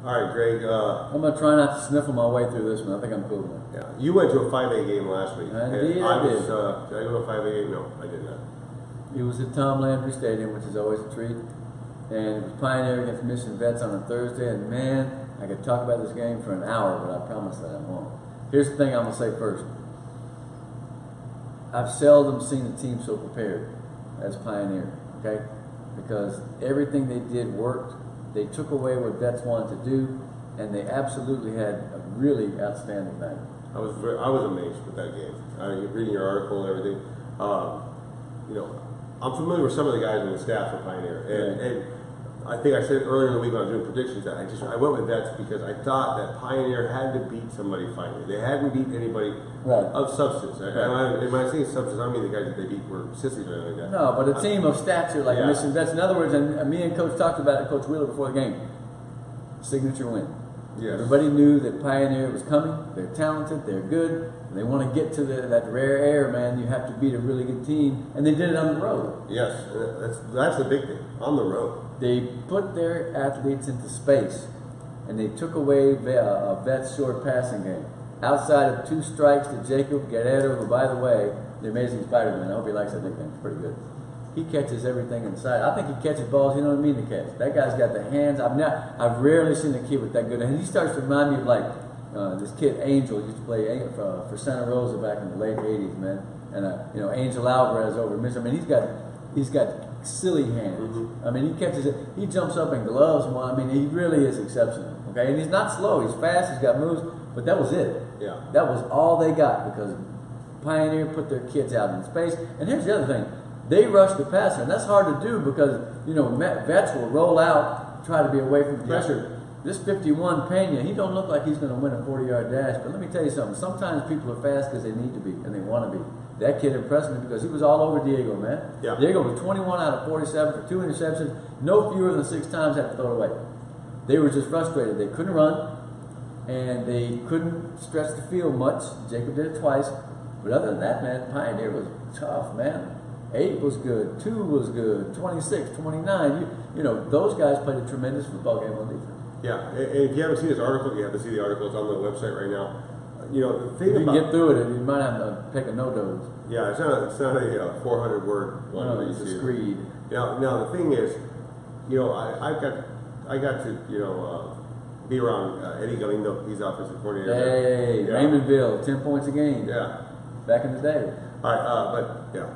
All right, Greg. I'm going to try not to sniffle my way through this one. I think I'm cool with it. Yeah, you went to a 5A game last week. Indeed, I I did. did I go to a 5A game? No, I did not. It was at Tom Landry Stadium, which is always a treat. And it was Pioneer against Mission Vets on a Thursday. And man, I could talk about this game for an hour, but I promise that I won't. Here's the thing I'm going to say first. I've seldom seen a team so prepared as Pioneer, okay? Because everything they did worked. They took away what Vets wanted to do, and they absolutely had a really outstanding night. I was amazed with that game. Reading your article and everything. You know, I'm familiar with some of the guys on the staff for Pioneer, and I think I said earlier in the week when I was doing predictions that I went with Vets because I thought that Pioneer had to beat somebody finally. They hadn't beat anybody of substance. Right. And when I say substance, I don't mean the guys that they beat were sissies or anything like that. No, but a team of stature like Mission Vets. In other words, and me and Coach talked about it, Coach Wheeler, before the game. Signature win. Yes. Everybody knew that Pioneer was coming. They're talented. They're good. They want to get to that rare air, man. You have to beat a really good team, and they did it on the road. Yes, that's the big thing. On the road. They put their athletes into space, and they took away a Vets short passing game. Outside of 2 strikes to Jacob Guerrero, who, by the way, the Amazing Spider-Man, I hope he likes that nickname. It's pretty good. He catches everything inside. I think he catches balls he don't mean to catch. That guy's got the hands. I've rarely seen a kid with that good. And he starts to remind me of like this kid Angel used to play for Santa Rosa back in the late '80s, man. And you know, Angel Alvarez over Michigan. I mean, he's got silly hands. Mm-hmm. I mean, he catches it. He jumps up in gloves. Well, I mean, he really is exceptional. Okay, and he's not slow. He's fast. He's got moves. But that was it. Yeah. That was all they got because Pioneer put their kids out in space. And here's the other thing. They rush the passer, and that's hard to do because, you know, Vets will roll out, try to be away from the pressure. Yeah. This 51 Pena, he don't look like he's going to win a 40-yard dash, but let me tell you something. Sometimes people are fast because they need to be, and they want to be. That kid impressed me because he was all over Diego, man. Yeah. Diego was 21 out of 47 for 2 interceptions. No fewer than 6 times had to throw it away. They were just frustrated. They couldn't run, and they couldn't stretch the field much. Jacob did it twice. But other than that, man, Pioneer was tough, man. 8 was good, 2 was good, 26, 29. You know, those guys played a tremendous football game on defense. Yeah, and if you haven't seen this article, you have to see the article. It's on the website right now. You know, the thing if you can get through it, you might have to take a no-dose. Yeah, it's not a 400-word one. No, it's a screed. Now, the thing is, you know, I got to, you know, be around Eddie Galindo. He's offensive coordinator. Hey, Raymondville, 10 points a game. Yeah. Back in the day. All right, but yeah,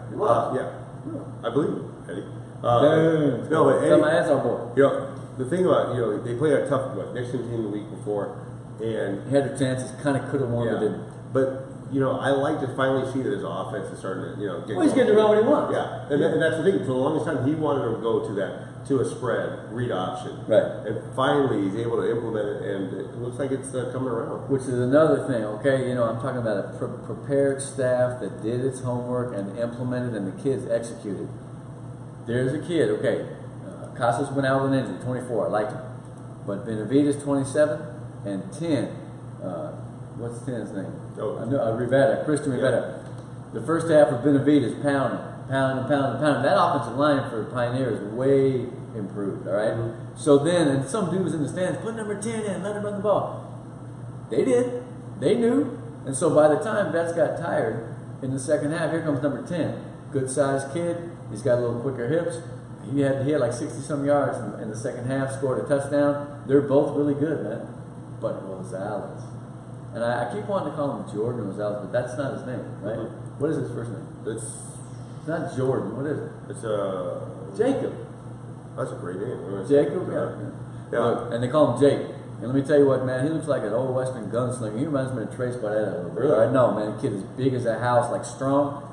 I believe it, Eddie. No, but Eddie, my ass our boy. You know, the thing about, you know, they played a tough Nixon team the week before, and he had their chances, kind of could have won, but didn't. But you know, I like to finally see that his offense is starting to, you know, get. Well, he's getting to run what he wants. Yeah, and that's the thing. For the longest time, he wanted to go to a spread read option, right? And finally, he's able to implement it, and it looks like it's coming around. Which is another thing, okay? You know, I'm talking about a prepared staff that did its homework and implemented, and the kids executed. There's a kid, okay. Casas went out with an injury, 24. I liked him, but Benavides 27 and 10. What's 10's name? Rivera, Christian Rivera. The first half of Benavides pounding. That offensive line for Pioneer is way improved, all right? Mm-hmm. So then, and some dude was in the stands, put number 10 in, let him run the ball. They did. They knew. And so by the time Vets got tired in the second half, here comes number 10. Good-sized kid. He's got a little quicker hips. He had like 60-some yards in the second half, scored a touchdown. They're both really good, man. But Rosales. And I keep wanting to call him Jordan Rosales, but that's not his name, right? Mm-hmm. What is his first name? It's not Jordan. What is it? It's Jacob. That's a great name. Jacob, yeah. Look, and they call him Jake. And let me tell you what, man, he looks like an old Western gunslinger. He reminds me of Trace Barnett a little bit. Really? No, man, the kid is big as a house, like strong.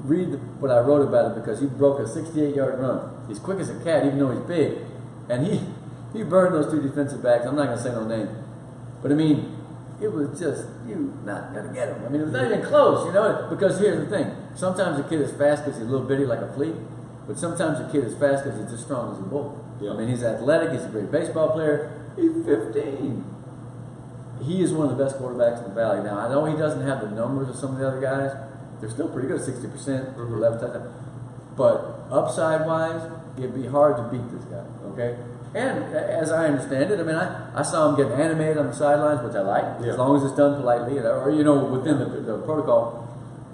Read what I wrote about it because he broke a 68-yard run. He's quick as a cat, even though he's big. And he burned those 2 defensive backs. I'm not going to say no name. But, I mean, it was just, you not going to get him. I mean, it was not even close, you know. Because here's the thing. Sometimes a kid is fast because he's a little bitty like a flea. But sometimes a kid is fast because he's just strong as a bull. Yeah. I mean, he's athletic. He's a great baseball player. He's 15. He is one of the best quarterbacks in the Valley. Now, I know he doesn't have the numbers of some of the other guys. They're still pretty good, 60%, 11 touchdowns. But upside-wise, it'd be hard to beat this guy, okay? And as I understand it, I mean, I saw him getting animated on the sidelines, which I like, Yeah. as long as it's done politely, or within the protocol.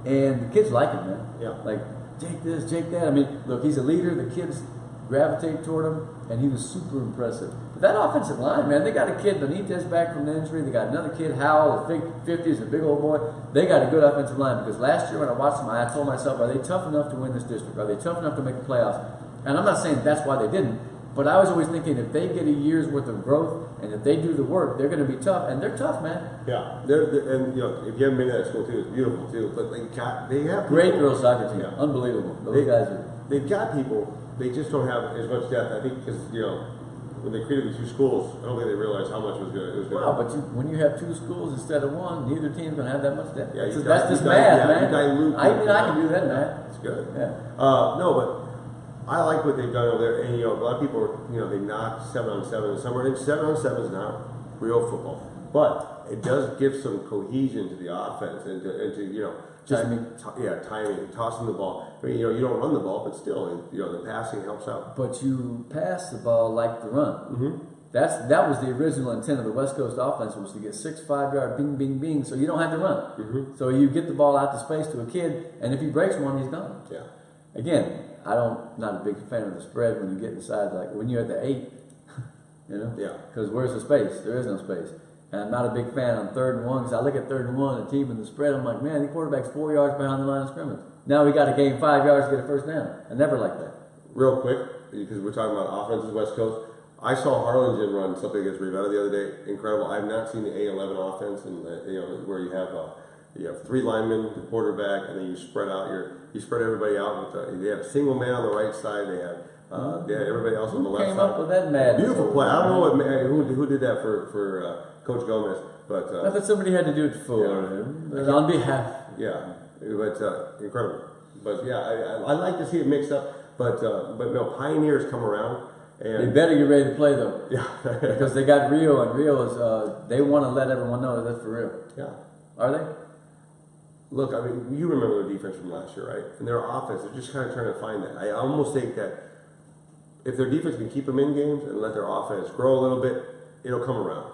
And the kids like it, man. Yeah. Like, Jake this, Jake that. I mean, look, he's a leader. The kids gravitate toward him, and he was super impressive. But that offensive line, man, they got a kid, Benitez, back from the injury. They got another kid, Howell, the 50s, a big old boy. They got a good offensive line because last year when I watched them, I told myself, are they tough enough to win this district? Are they tough enough to make the playoffs? And I'm not saying that's why they didn't, but I was always thinking if they get a year's worth of growth and if they do the work, they're going to be tough, and they're tough, man. Yeah, and if you haven't been to that school too, it's beautiful too. But they have Great people. girls soccer team, Yeah. unbelievable. Those guys are. They've got people. They just don't have as much depth. I think because when they created the two schools, I don't think they realized how much was good. It was good. Well, but when you have two schools instead of one, neither team's going to have that much depth. Yeah, That's just math, man. you dilute I it. can do that, math. It's good. Yeah. No, but I like what they've done over there. And a lot of people, they knock 7-on-7 in summer. And 7-on-7 is not real football, but it does give some cohesion to the offense and to Timing. Timing, tossing the ball. I mean, you don't run the ball, but still, the passing helps out. But you pass the ball like the run. Mm-hmm. That was the original intent of the West Coast offense, was to get 6 5-yard bing, bing, bing, so you don't have to run. Mm-hmm. So you get the ball out to space to a kid, and if he breaks one, he's gone. Yeah. Again, not a big fan of the spread when you get inside, like when you're at the 8, Yeah. Because where's the space? There is no space. And I'm not a big fan on 3rd and 1, because I look at 3rd and 1, a team in the spread, I'm like, man, the quarterback's 4 yards behind the line of scrimmage. Now we got to gain 5 yards to get a first down. I never like that. Real quick, because we're talking about offenses West Coast. I saw Harlingen run something against Rivetta the other day. Incredible. I've not seen the A11 offense, and where you have 3 linemen, the quarterback, and then you spread everybody out. They have a single man on the right side. They have everybody else on the left side. Came up with that madness. Beautiful play. I don't know who did that for Coach Gomez, but I thought somebody had to do it for him, but on behalf. yeah, but incredible. But yeah, I like to see it mixed up. But no, Pioneers come around. And They better get ready to play though, yeah, because they got Rio, and Rio is they want to let everyone know that that's for real. yeah. Are they? Look, I mean, you remember their defense from last year, right? And their offense, they're just kind of trying to find that. I almost think that if their defense can keep them in games and let their offense grow a little bit, it'll come around.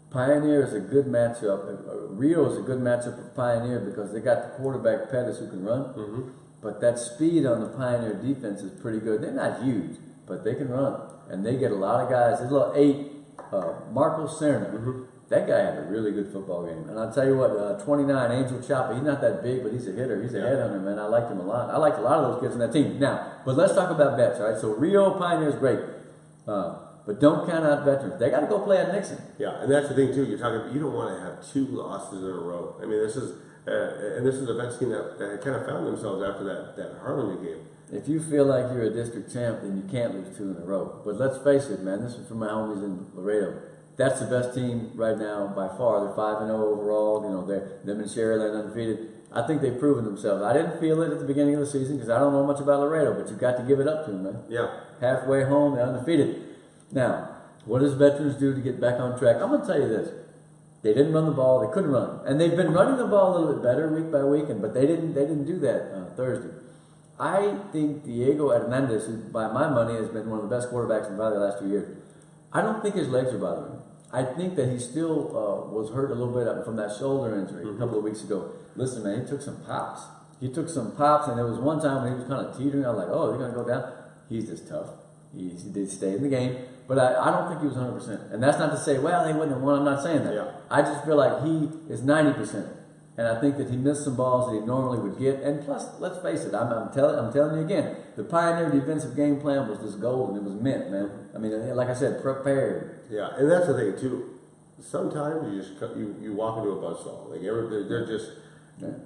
Pioneer is a good matchup. Rio is a good matchup for Pioneer because they got the quarterback Pettis who can run, Mm-hmm. but that speed on the Pioneer defense is pretty good. They're not huge, but they can run, and they get a lot of guys. This little 8, Marco Cerna, Mm-hmm. that guy had a really good football game. And I'll tell you what, 29, Angel Chapa, he's not that big, but he's a hitter. He's a headhunter, man. I liked him a lot. I liked a lot of those kids on that team. Now, but let's talk about vets, all right? So Rio Pioneer's great, but don't count out veterans. They got to go play at Nixon. Yeah, and that's the thing too. You don't want to have 2 losses in a row. I mean, this is a vets team that kind of found themselves after that Harlingen game. If you feel like you're a district champ, then you can't lose 2 in a row. But let's face it, man. This is from my homies in Laredo. That's the best team right now by far. They're 5-0 overall. Them and Sherryland undefeated. I think they've proven themselves. I didn't feel it at the beginning of the season because I don't know much about Laredo, but you've got to give it up to them, man. Yeah. Halfway home, they're undefeated. Now, what does veterans do to get back on track? I'm going to tell you this. They didn't run the ball. They couldn't run. And they've been running the ball a little bit better week by week, but they didn't do that Thursday. I think Diego Hernandez, who by my money has been one of the best quarterbacks in Valley the last 2 years, I don't think his legs are bothering him. I think that he still was hurt a little bit from that shoulder injury a couple of weeks ago. Listen, man, he took some pops. And there was one time when he was kind of teetering. I was like, oh, they're going to go down. He's just tough. He did stay in the game. But I don't think he was 100%. And that's not to say, well, they wouldn't have won. I'm not saying that. Yeah. I just feel like he is 90%. And I think that he missed some balls that he normally would get. And plus, let's face it, I'm telling you again, the Pioneer defensive game plan was just gold, and it was mint, man. I mean, like I said, prepared. Yeah, and that's the thing too. Sometimes you walk into a buzzsaw. Like they're just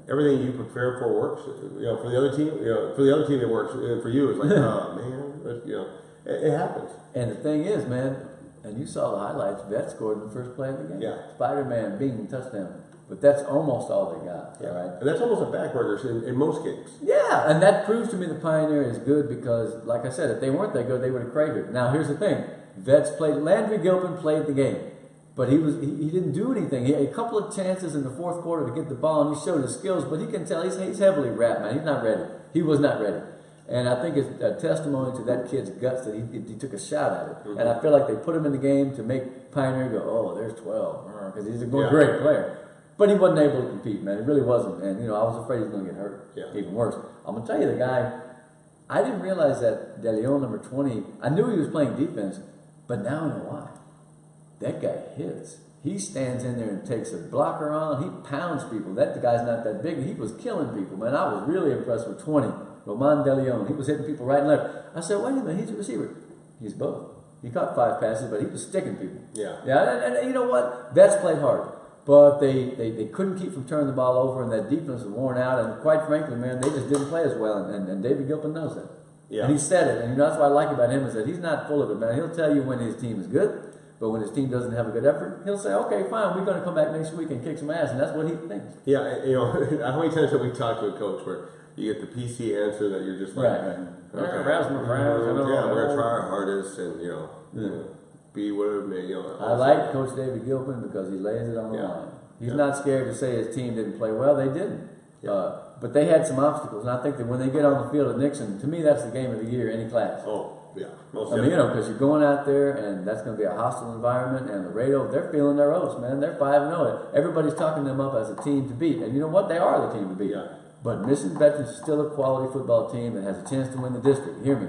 everything you prepare for works. For the other team, it works. And for you, it's like, oh man, but, it happens. And the thing is, man, and you saw the highlights. Vet scored in the first play of the game. Yeah. Spider-Man, bing, touchdown. But that's almost all they got. Yeah. All right. And that's almost a backburner in most games. Yeah, and that proves to me the Pioneer is good because, like I said, if they weren't that good, they would have cratered. Now, here's the thing. Vets played. Landry Gilpin played the game, but he didn't do anything. He had a couple of chances in the fourth quarter to get the ball, and he showed his skills, but he can tell he's heavily wrapped, man. He's not ready. He was not ready. And I think it's a testimony to that kid's guts that he took a shot at it. And I feel like they put him in the game to make Pioneer go, oh, there's 12, because he's a great player. But he wasn't able to compete, man. He really wasn't. And, I was afraid he was going to get hurt. Even worse. I'm going to tell you, the guy, I didn't realize that De Leon, number 20, I knew he was playing defense, but now I know why. That guy hits. He stands in there and takes a blocker on. He pounds people. That guy's not that big. He was killing people, man. I was really impressed with 20. Roman De Leon. He was hitting people right and left. I said, wait a minute, he's a receiver. He's both. He caught 5 passes, but he was sticking people. Yeah. And you know what? Vets played hard. But they couldn't keep from turning the ball over, and that defense was worn out. And quite frankly, man, they just didn't play as well. And David Gilpin knows that. Yeah. And he said it. And that's what I like about him is that he's not full of it, man. He'll tell you when his team is good. But when his team doesn't have a good effort, he'll say, okay, fine, we're going to come back next week and kick some ass. And that's what he thinks. Yeah, how many times have we talked to a coach where you get the PC answer that you're just like, right. Okay, we're going to try our hardest and, be whatever it may, I like Coach David Gilpin because he lays it on the line. He's not scared to say his team didn't play well. They didn't. Yeah. But they had some obstacles. And I think that when they get on the field at Nixon, to me, that's the game of the year, any class. Oh. Yeah, because you're going out there and that's going to be a hostile environment, and Laredo, they're feeling their oats, man. They're 5-0. Everybody's talking them up as a team to beat, and you know what? They are the team to beat. Yeah. But Mission Veterans is still a quality football team that has a chance to win the district. Hear me.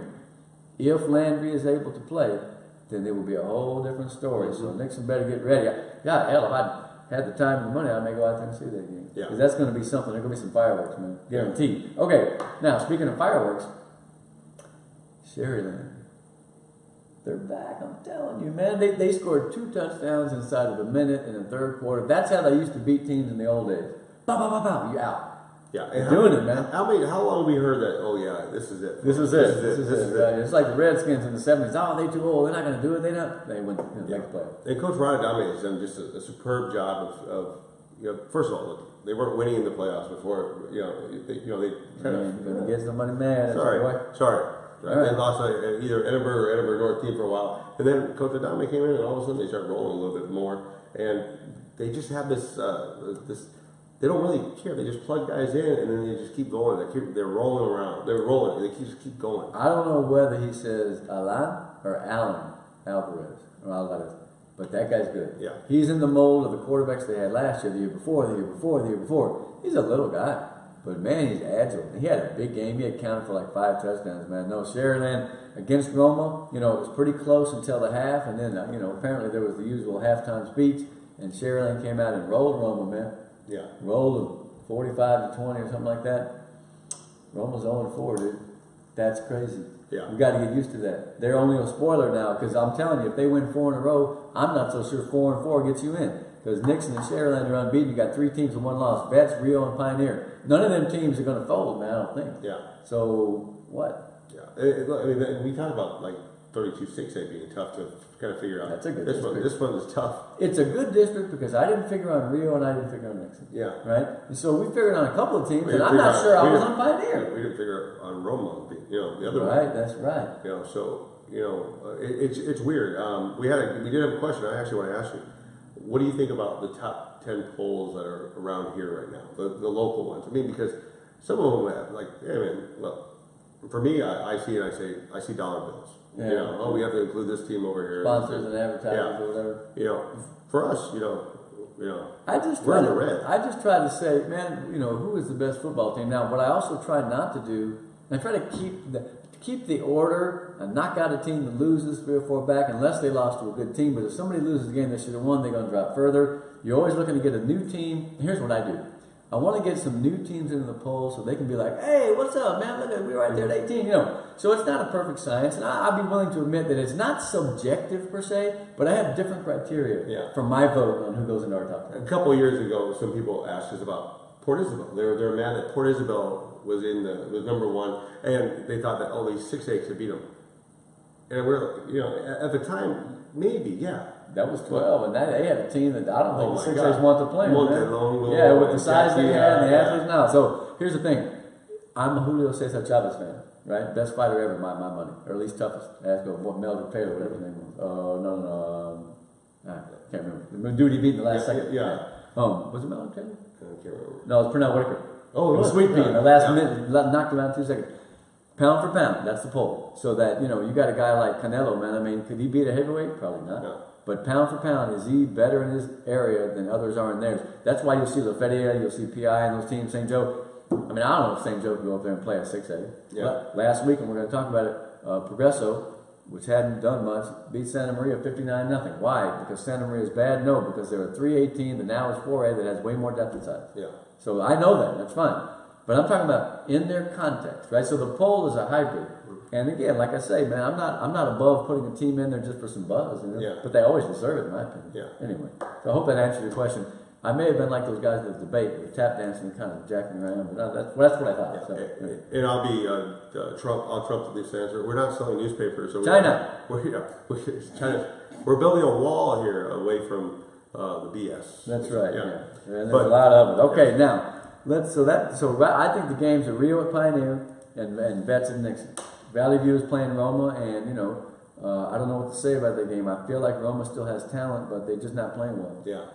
If Landry is able to play, then there will be a whole different story. So Nixon better get ready. Hell, if I had the time and the money, I'd may go out there and see that game. Yeah. Because that's going to be something. There's going to be some fireworks, man. Guaranteed. Okay, now, speaking of fireworks, Sherryland. They're back, I'm telling you, man. They scored 2 touchdowns inside of a minute in the third quarter. That's how they used to beat teams in the old days. Bow, bow, bow, bow, you're out. Yeah, and doing it, man. How long have we heard that? Oh yeah, this is it. This is it. It's like the Redskins in the '70s. Oh, they too old. They're not going to do it. They went make the play. And Coach Ron Adame has done just a superb job of first of all, look, they weren't winning in the playoffs before. They kind of get somebody mad. Sorry. Right. They lost either Edinburgh or Edinburgh North team for a while, and then Coach Adame came in, and all of a sudden they started rolling a little bit more, and they just have this. They don't really care. They just plug guys in, and then they just keep going. They're rolling around. They're rolling. They just keep going. I don't know whether he says Alan or Alan Alvarez or Alvarez, but that guy's good. Yeah, he's in the mold of the quarterbacks they had last year, the year before, the year before, the year before. He's a little guy. But, man, he's agile. He had a big game. He had counted for like 5 touchdowns, man. No, Sherryland against Roma, it was pretty close until the half. And then, apparently there was the usual halftime speech. And Sherryland came out and rolled Roma, man. Yeah. Rolled them 45-20 or something like that. Roma's 0-4, dude. That's crazy. Yeah. You got to get used to that. They're only a spoiler now because I'm telling you, if they win 4 in a row, I'm not so sure 4-4 gets you in. Because Nixon and Sherryland are unbeaten. You got 3 teams with 1 loss. Vets, Rio, and Pioneer. None of them teams are going to fold, man, I don't think. Yeah. So, what? Yeah. We talk about, 32-6A being tough to kind of figure out. That's a good district. This one is tough. It's a good district because I didn't figure on Rio and I didn't figure on Nixon. Yeah. Right? And so we figured on a couple of teams, and I'm not sure I was on Pioneer. We didn't figure on Roma, the other one. Right, that's right. It's weird. We did have a question. I actually want to ask you. What do you think about the top 10 polls that are around here right now, the local ones? I mean, because some of them have for me, I see it. I see dollar bills. Yeah. We have to include this team over here. Sponsors and advertisers or whatever. For us, we're in the red. I just try to say, man, who is the best football team now? What I also try not to do, and I try to keep the order and knock out a team that loses 3 or 4 back unless they lost to a good team. But if somebody loses a game they should have won, they're going to drop further. You're always looking to get a new team. Here's what I do. I want to get some new teams into the poll so they can be like, hey, what's up, man? Look, we're right there at 18. So it's not a perfect science. And I'll be willing to admit that it's not subjective per se, but I have different criteria for my vote on who goes into our top 10. A couple of years ago, some people asked us about Port Isabel. They're mad that Port Isabel was number 1, and they thought that these 6A could beat them. And we're at the time, maybe, yeah. That was 12, and they had a team that I don't think the 6A's want to play. Yeah, with the size they had and the athletes now. So here's the thing. I'm a Julio Cesar Chavez fan, right? Best fighter ever, my money. Or at least toughest. Ask Melvin Taylor, whatever his name was. I can't remember. The dude he beat in the last second. Yeah. Was it Melvin Taylor? I can't remember. No, it was Pernell Whitaker. Oh, it was Sweet Pea in the last minute, knocked him out in 2 seconds. Pound for pound, that's the poll. So that, you know, you got a guy like Canelo, man. I mean, could he beat a heavyweight? Probably not. No. But pound for pound, is he better in his area than others are in theirs? That's why you'll see Lafayette, you'll see PI and those teams, St. Joe. I mean, I don't know if St. Joe can go up there and play a 6A. Yeah. But last week, and we're going to talk about it, Progresso, which hadn't done much, beat Santa Maria 59-0. Why? Because Santa Maria is bad? No, because they're a 3A team that now is 4A that has way more depth inside. Yeah. So I know that. That's fine. But I'm talking about in their context, right? So the poll is a hybrid. And again, like I say, man, I'm not above putting a team in there just for some buzz, you know? Yeah. But they always deserve it, in my opinion. Yeah. Anyway, so I hope that answered your question. I may have been like those guys at the debate, with tap dancing and kind of jacking around, but that's what I thought. Yeah. So, anyway. And I'll be Trump. I'll trump this answer. We're not selling newspapers. So China. We're building a wall here away from the BS. That's right. Yeah. And there's a lot of it. Okay, now I think the games are Rio at Pioneer and Vets at Nixon. Valley View is playing Roma, and you know, I don't know what to say about that game. I feel like Roma still has talent, but they're just not playing well. Yeah.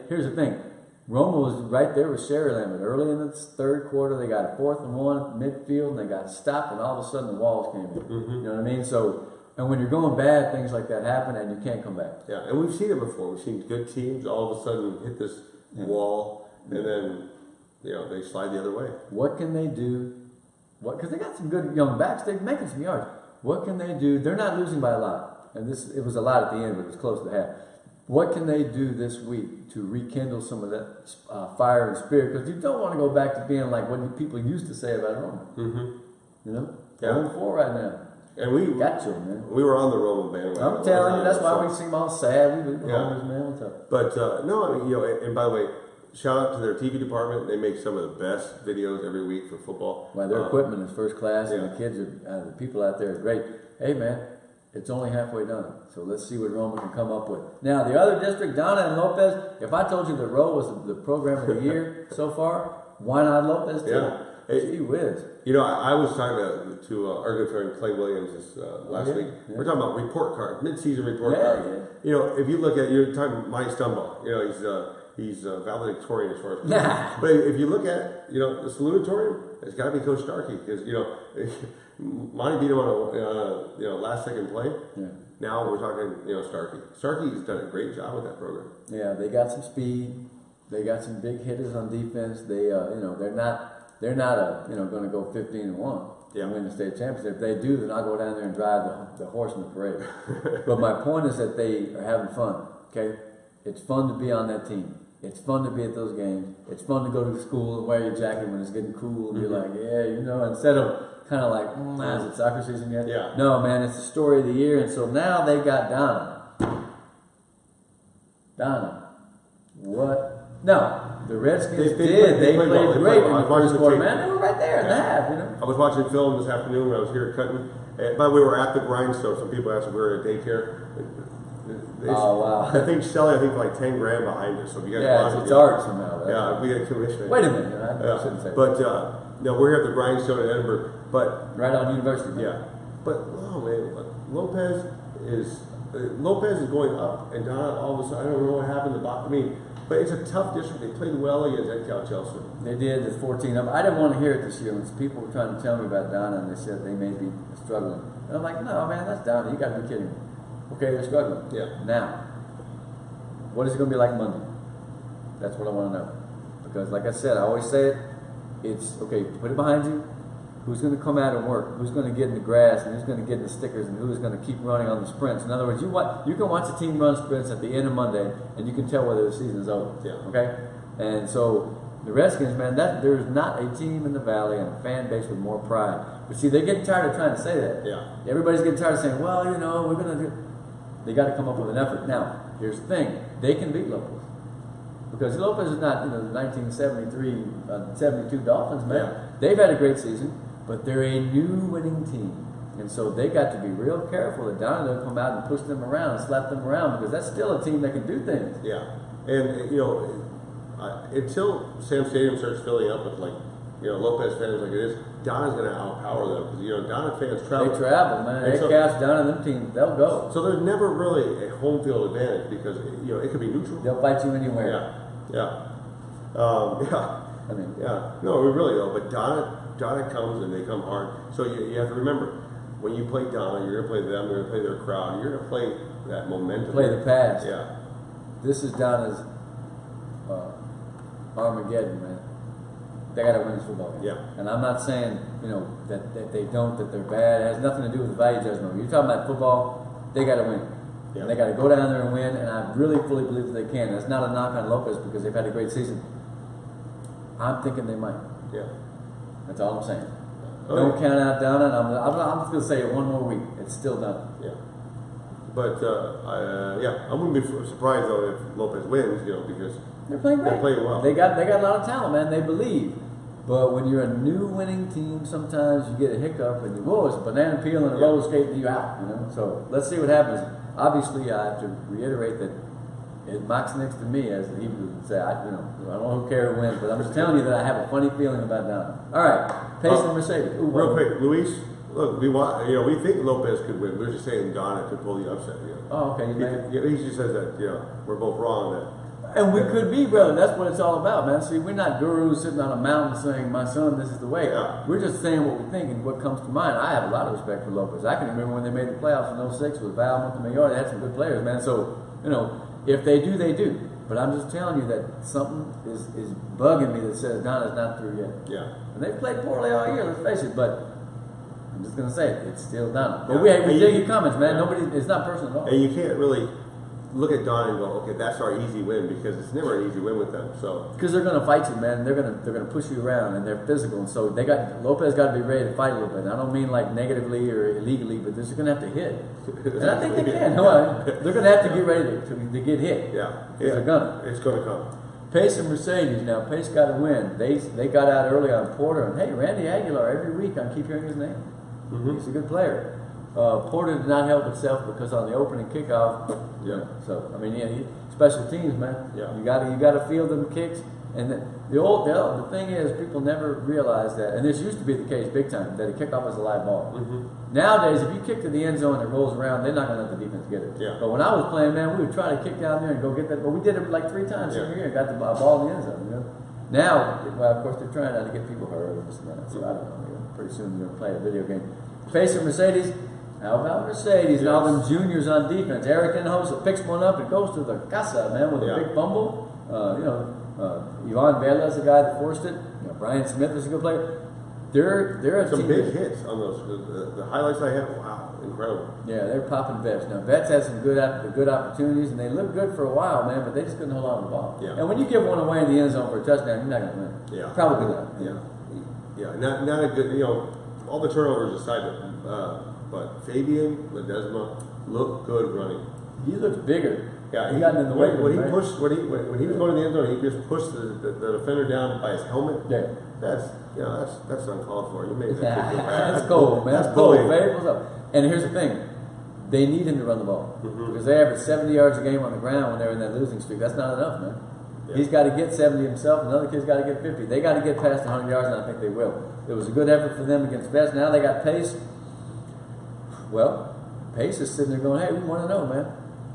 Here's the thing. Roma was right there with Sherry-Lamb. Early in the third quarter, they got a 4th and 1 midfield, and they got stopped, and all of a sudden the walls came in. Mm-hmm. You know what I mean? So, and when you're going bad, things like that happen, and you can't come back. Yeah, and we've seen it before. We've seen good teams all of a sudden hit this wall, and then they slide the other way. What can they do? Because they got some good young backs. They're making some yards. What can they do? They're not losing by a lot. And it was a lot at the end, but it was close to half. What can they do this week to rekindle some of that fire and spirit? Because you don't want to go back to being like what people used to say about Roma. Mm-hmm. You know? Yeah. 0-4 right now. And we got you, man. We were on the Roman bandwagon. I'm telling you, that's why we seem all sad. We homers, man. What's up? But no, I mean, and by the way, shout out to their TV department. They make some of the best videos every week for football. Well, their equipment is first class, and Yeah. the kids the people out there are great. Hey, man, it's only halfway done. So let's see what Roma can come up with. Now, the other district, Donna and Lopez. If I told you that Roe was the program of the year so far, why not Lopez too? Yeah. Gee whiz. I was talking to our good friend Clay Williams last week. Yeah. We're talking about report cards, mid-season report Yeah, cards. yeah. If you look at, you're talking Mike Stumbaugh. He's valedictorian as far as. Nah. But if you look at, the salutatorium, it's got to be Coach Starkey because Monty beat him on a last second play. Yeah. Now we're talking, Starkey. Starkey's done a great job with that program. Yeah, they got some speed. They got some big hitters on defense. They, they're not going to go 15-1 Yeah. and win the state championship. If they do, then I'll go down there and drive the horse in the parade. But my point is that they are having fun. Okay, it's fun to be on that team. It's fun to be at those games. It's fun to go to school and wear your jacket when it's getting cool and be like, instead of kind of like, is it soccer season yet? Yeah. No, man, it's the story of the year. And so now they've got Donna. What? No, the Redskins did. They played well. great in I the was watching first the quarter, tape. man. They were right there in the half, I was watching film this afternoon when I was here at Cutton. By the way, we're at the grindstone. Some people asked if we were at a daycare. Oh, wow. I think selling, for like $10,000 behind us. So if you guys Yeah, want it's art somehow. Yeah, we get a commission. Wait a minute. I shouldn't say that. But no, we're here at the grindstone in Edinburgh. But Right on University. yeah, but oh man, Lopez is going up, and Donna all of a sudden I don't know what happened. But it's a tough district. They played well against Cal Chelsea. They did. It's 14 up. I didn't want to hear it this year when people were trying to tell me about Donna, and they said they may be struggling. And I'm like, no, man, that's Donna. You got to be kidding me. Okay, they're struggling. Yeah. Now, what is it going to be like Monday? That's what I want to know. Because, like I said, I always say it. It's okay. Put it behind you. Who's going to come out and work? Who's going to get in the grass, and who's going to get in the stickers, and who's going to keep running on the sprints? In other words, you can watch a team run sprints at the end of Monday, and you can tell whether the season is over. Yeah. Okay. And so the Redskins, man, there's not a team in the Valley and a fan base with more pride. But see, they're getting tired of trying to say that. Yeah. Everybody's getting tired of saying, well, we're going to do. They got to come up with an effort. Now, here's the thing: they can beat Lopez. Because Lopez is not, the 1973, 72 Dolphins, man. Yeah. They've had a great season, but they're a new winning team. And so they got to be real careful that Donna doesn't come out and push them around and slap them around, because that's still a team that can do things. Yeah, and until Sam Stadium starts filling up with Lopez fans like it is, Donna's going to outpower them because Donna fans travel. They travel, man. And They cast Donna and them teams, they'll go. So there's never really a home field advantage because it could be neutral. They'll fight you anywhere. Yeah. I mean, Yeah. No, we really don't. But Donna Donna comes and they come hard. So you have to remember, when you play Donna, you're going to play them, you're going to play their crowd, you're going to play that momentum. Play the past. Yeah. This is Donna's Armageddon, man. They got to win this football game. Yeah. And I'm not saying, that they don't, that they're bad. It has nothing to do with the value judgment. You're talking about football, they got to win. Yeah. And they got to go down there and win, and I really fully believe that they can. And it's not a knock on Lopez because they've had a great season. I'm thinking they might. Yeah. That's all I'm saying. Oh, Don't yeah. count out Donna. And I'm just going to say it one more week. It's still done. Yeah. But, I wouldn't be surprised, though, if Lopez wins, because They're playing great. they're playing well. They got a lot of talent, man. They believe. But when you're a new winning team, sometimes you get a hiccup and it's a banana peel and a roller skate and you out. So let's see what happens. Obviously, I have to reiterate that it knocks next to me, as the Hebrews would say. I don't care who wins, but I'm just telling you that I have a funny feeling about Donna. All right, Pace and Mercedes. Ooh, Real quick, Luis. Look, we think Lopez could win. We're just saying Donna could pull the upset. Oh, okay. He just says that we're both wrong. And we could be, brother. That's what it's all about, man. See, we're not gurus sitting on a mountain saying, "My son, this is the way." Yeah. We're just saying what we think and what comes to mind. I have a lot of respect for Lopez. I can remember when they made the playoffs in '06 with Val Montemayor. They had some good players, man. So, if they do, they do. But I'm just telling you that something is bugging me that says Donna's not through yet. Yeah. And they've played poorly all year, let's face it. But I'm just going to say it. It's still Donna. But Yeah. we dig your comments, man. Yeah. It's not personal at all. And you can't really look at Donna and go, okay, that's our easy win, because it's never an easy win with them. So because they're going to fight you, man. They're going to push you around, and they're physical. And so Lopez got to be ready to fight a little bit. And I don't mean like negatively or illegally, but they're just going to have to hit. And I think they can. They're going to have to get ready to get hit. yeah, They're gonna. It's going to come. Pace and Mercedes. Now Pace got to win. They got out early on Porter, and hey, Randy Aguilar. Every week I keep hearing his name. Mm-hmm. He's a good player. Porter did not help itself because on the opening kickoff, Yeah. So special teams, man. Yeah. You got to field them kicks, and the thing is, people never realize that, and this used to be the case big time, that a kickoff is a live ball. Mm-hmm. Nowadays, if you kick to the end zone and it rolls around, they're not going to let the defense get it. Yeah. But when I was playing, man, we would try to kick down there and go get that. But we did it like 3 times every year and got the ball in the end zone. Now, well, of course, they're trying not to get people hurt or this and that. So I don't know. Pretty soon they're going to play a video game. Pace and Mercedes. How about Mercedes and all them juniors on defense? Eric Enhosa picks one up and goes to the casa, man, with a big fumble. Ivan Vela is the guy that forced it. Brian Smith is a good player. They're a Some team. big hits on those. The highlights I have, wow, incredible. Yeah, they're popping vets. Now, vets had some good opportunities, and they looked good for a while, man, but they just couldn't hold on to the ball. Yeah. And when you give one away in the end zone for a touchdown, you're not going to win. Yeah. Probably not. Yeah. Not a good. All the turnovers aside, but Fabian Ledesma looked good running. He looks bigger. Yeah, he got in the way. When he pushed, when he was going to the end zone, he just pushed the defender down by his helmet. Yeah. That's uncalled for. You made that kick. That's cold, man. That's cold, babe. What's up? And here's the thing. They need him to run the ball. Mm-hmm. Because they average 70 yards a game on the ground when they're in that losing streak. That's not enough, man. Yeah. He's got to get 70 himself. Another kid's got to get 50. They got to get past 100 yards, and I think they will. It was a good effort for them against Vets. Now they got Pace. Well, Pace is sitting there going, hey, we want to know, man.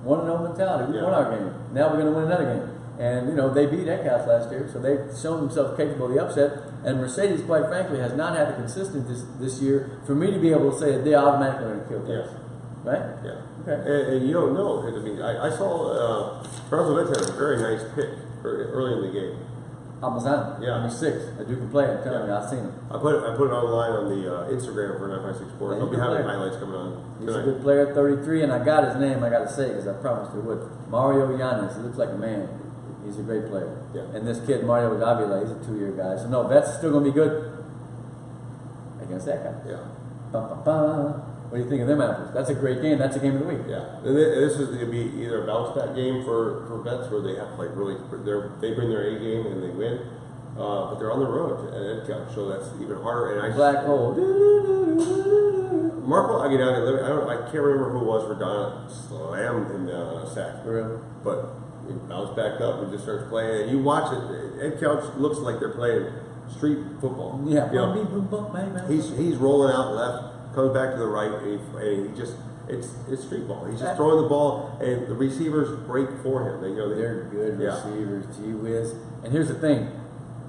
1-0 mentality. We won our game. Now we're going to win another game. And, they beat Eckhouse last year, so they've shown themselves capable of the upset. And Mercedes, quite frankly, has not had the consistency this year for me to be able to say that they automatically going to kill Pace. Yeah. Right? Yeah. Okay. And you don't know. I saw Charles Ovett had a very nice pick early in the game. Almazan, Yeah. number 6. I do can play. I'm telling you, I've seen him. I put it online on the Instagram for 956 Sports. Yeah, I'll be he's a having good player. highlights coming on He's a tonight. good player, 33, and I got his name. I got to say because I promised I would. Mario Yanez. He looks like a man. He's a great player. Yeah. And this kid Mario Davila, he's a 2-year guy. So no, Vets is still going to be good against that guy. Yeah. What do you think of them apples? That's a great game. That's a game of the week. Yeah, and this is going to be either a bounce back game for Vets where they have like really they bring their A game and they win, but they're on the road at Edcouch, so that's even harder. And Black hole. Marco Aguinaldo, I can't remember who it was for Donna slammed him down on a sack, For real. but he bounced back up and just starts playing. And you watch it, Edcouch looks like they're playing street football. Yeah. You know, he's rolling out left. Comes back to the right, and he just, it's street ball. He's just throwing the ball, and the receivers break for him. They're good Yeah. receivers, gee whiz. And here's the thing.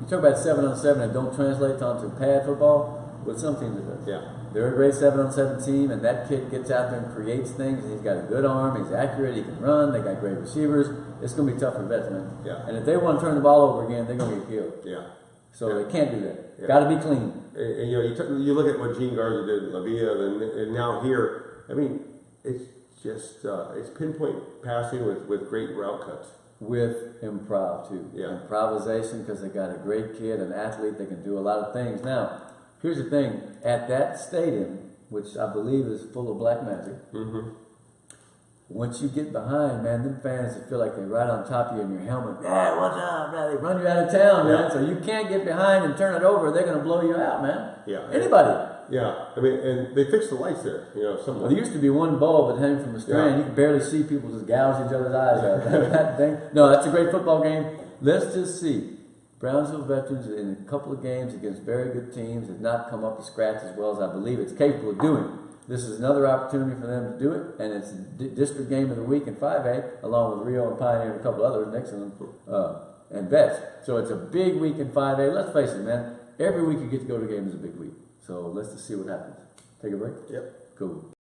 You talk about 7-on-7 and don't translate onto pad football. With some teams it does. Yeah. They're a great 7-on-7 team, and that kid gets out there and creates things. And he's got a good arm. He's accurate. He can run. They got great receivers. It's going to be tough for vets, man. Yeah. And if they want to turn the ball over again, they're going to get killed. Yeah. So Yeah. they can't do that. Yeah. Got to be clean. And you know, you look at what Gene Garza did in La Villa, and now here. I mean, it's just it's pinpoint passing with great route cuts. With improv too. Yeah. Improvisation, because they got a great kid, an athlete that can do a lot of things. Now, here's the thing: at that stadium, which I believe is full of black magic, Mm-hmm. once you get behind, man, them fans that feel like they're right on top of you in your helmet. Yeah, what's up, man? They run you out of town, man. Yeah. So you can't get behind and turn it over. They're going to blow you out, man. Yeah. Anybody. Yeah. I mean, and they fixed the lights there. You know, Well, somewhat. there used to be one bulb that hung from the strand. Yeah. You could barely see people just gouge each other's eyes out. That thing. No, that's a great football game. Let's just see. Brownsville Veterans in a couple of games against very good teams has not come up to scratch as well as I believe it's capable of doing. This is another opportunity for them to do it, and it's district game of the week in 5A, along with Rio and Pioneer and a couple others next to them, and Vets. So it's a big week in 5A. Let's face it, man. Every week you get to go to a game is a big week. So let's just see what happens. Take a break? Yep. Cool.